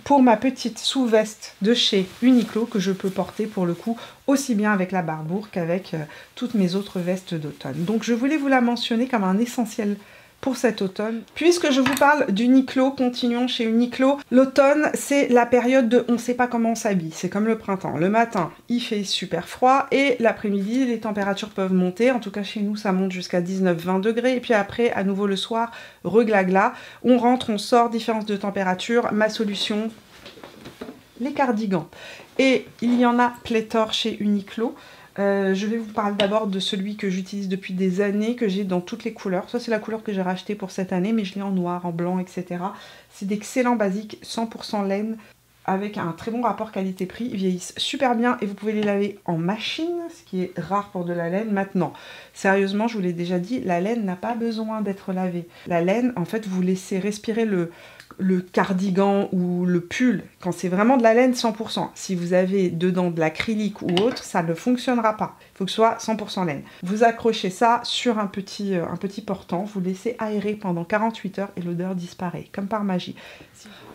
A: pour ma petite sous-veste de chez Uniqlo que je peux porter pour le coup aussi bien avec la barbour qu'avec toutes mes autres vestes d'automne. Donc je voulais vous la mentionner comme un essentiel pour cet automne. Puisque je vous parle d'Uniqlo, continuons chez Uniqlo. L'automne, c'est la période de on ne sait pas comment on s'habille. C'est comme le printemps. Le matin, il fait super froid et l'après-midi, les températures peuvent monter. En tout cas, chez nous, ça monte jusqu'à 19-20 degrés. Et puis après, à nouveau le soir, reglagla. On rentre, on sort, différence de température. Ma solution, les cardigans. Et il y en a pléthore chez Uniqlo. Je vais vous parler d'abord de celui que j'utilise depuis des années, que j'ai dans toutes les couleurs. Ça, c'est la couleur que j'ai rachetée pour cette année, mais je l'ai en noir, en blanc, etc. C'est d'excellents basiques, 100% laine, avec un très bon rapport qualité-prix. Ils vieillissent super bien et vous pouvez les laver en machine, ce qui est rare pour de la laine. Maintenant, sérieusement, je vous l'ai déjà dit, la laine n'a pas besoin d'être lavée. La laine, en fait, vous laissez respirer le cardigan ou le pull, quand c'est vraiment de la laine 100%. Si vous avez dedans de l'acrylique ou autre, ça ne fonctionnera pas. Il faut que ce soit 100% laine. Vous accrochez ça sur un petit portant, vous laissez aérer pendant 48 heures et l'odeur disparaît, comme par magie.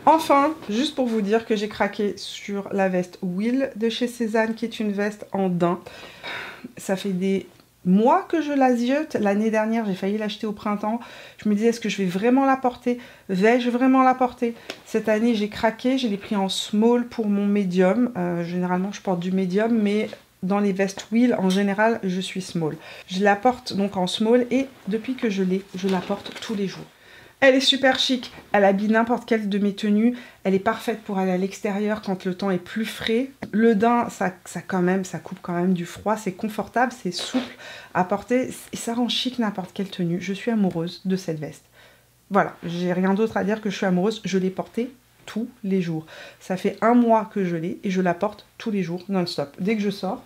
A: Enfin, juste pour vous dire que j'ai craqué sur la veste Will de chez Cézanne, qui est une veste en daim. Ça fait des mois que je la ziote. L'année dernière, j'ai failli l'acheter au printemps. Je me disais, est-ce que je vais vraiment la porter? Vais-je vraiment la porter? Cette année, j'ai craqué. Je l'ai pris en small pour mon medium. Généralement, je porte du medium, mais dans les vestes Will, en général, je suis small. Je la porte donc en small et depuis que je l'ai, je la porte tous les jours. Elle est super chic, elle habille n'importe quelle de mes tenues, elle est parfaite pour aller à l'extérieur quand le temps est plus frais. Le daim, ça coupe quand même du froid, c'est confortable, c'est souple à porter et ça rend chic n'importe quelle tenue. Je suis amoureuse de cette veste. Voilà, j'ai rien d'autre à dire que je suis amoureuse, je l'ai portée tous les jours. Ça fait 1 mois que je l'ai et je la porte tous les jours, non-stop. Dès que je sors,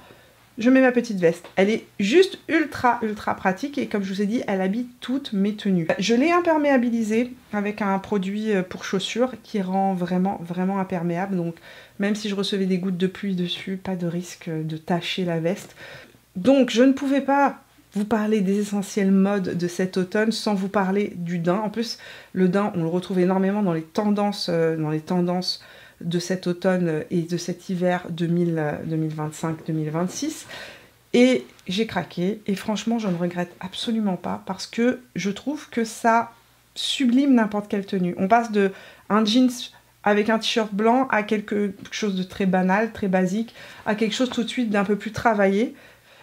A: je mets ma petite veste. Elle est juste ultra pratique et comme je vous ai dit, elle habille toutes mes tenues. Je l'ai imperméabilisée avec un produit pour chaussures qui rend vraiment imperméable. Donc même si je recevais des gouttes de pluie dessus, pas de risque de tacher la veste. Donc je ne pouvais pas vous parler des essentiels modes de cet automne sans vous parler du daim. En plus, le daim, on le retrouve énormément dans les tendances de cet automne et de cet hiver 2025-2026 et j'ai craqué et franchement je ne regrette absolument pas parce que je trouve que ça sublime n'importe quelle tenue. On passe de un jeans avec un t-shirt blanc à quelque chose de très banal, très basique, à quelque chose tout de suite d'un peu plus travaillé.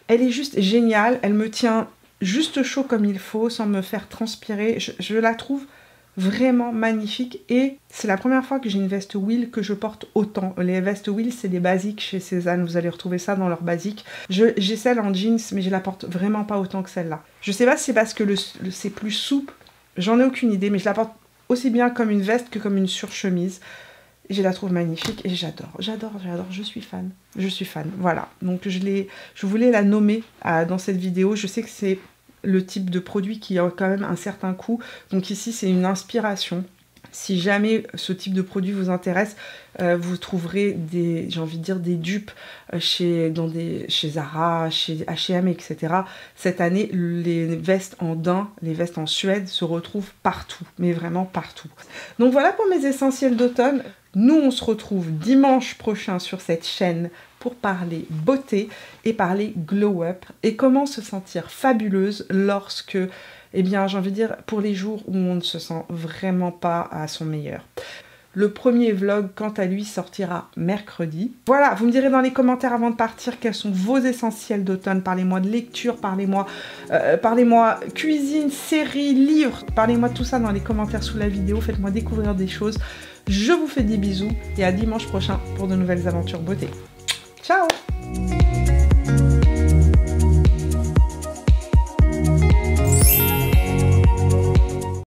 A: Elle est juste géniale, elle me tient juste chaud comme il faut sans me faire transpirer, je la trouve vraiment magnifique et c'est la première fois que j'ai une veste Will que je porte autant. Les vestes Will, c'est des basiques chez Cézanne, vous allez retrouver ça dans leurs basiques. J'ai celle en jeans, mais je la porte vraiment pas autant que celle-là. Je sais pas si c'est parce que c'est plus souple, j'en ai aucune idée, mais je la porte aussi bien comme une veste que comme une surchemise. Je la trouve magnifique et j'adore, je suis fan. Je suis fan, voilà. Donc je voulais la nommer dans cette vidéo. Je sais que c'est le type de produit qui a quand même un certain coût. Donc ici, c'est une inspiration. Si jamais ce type de produit vous intéresse, vous trouverez des, j'ai envie de dire, des dupes chez Zara, chez H&M, etc. Cette année, les vestes en daim, les vestes en Suède se retrouvent partout, mais vraiment partout. Donc voilà pour mes essentiels d'automne. Nous, on se retrouve dimanche prochain sur cette chaîne pour parler beauté et parler glow-up et comment se sentir fabuleuse lorsque, eh bien, j'ai envie de dire, pour les jours où on ne se sent vraiment pas à son meilleur. Le premier vlog, quant à lui, sortira mercredi. Voilà, vous me direz dans les commentaires avant de partir quels sont vos essentiels d'automne. Parlez-moi de lecture, parlez-moi cuisine, séries, livres. Parlez-moi de tout ça dans les commentaires sous la vidéo. Faites-moi découvrir des choses. Je vous fais des bisous et à dimanche prochain pour de nouvelles aventures beauté. Ciao!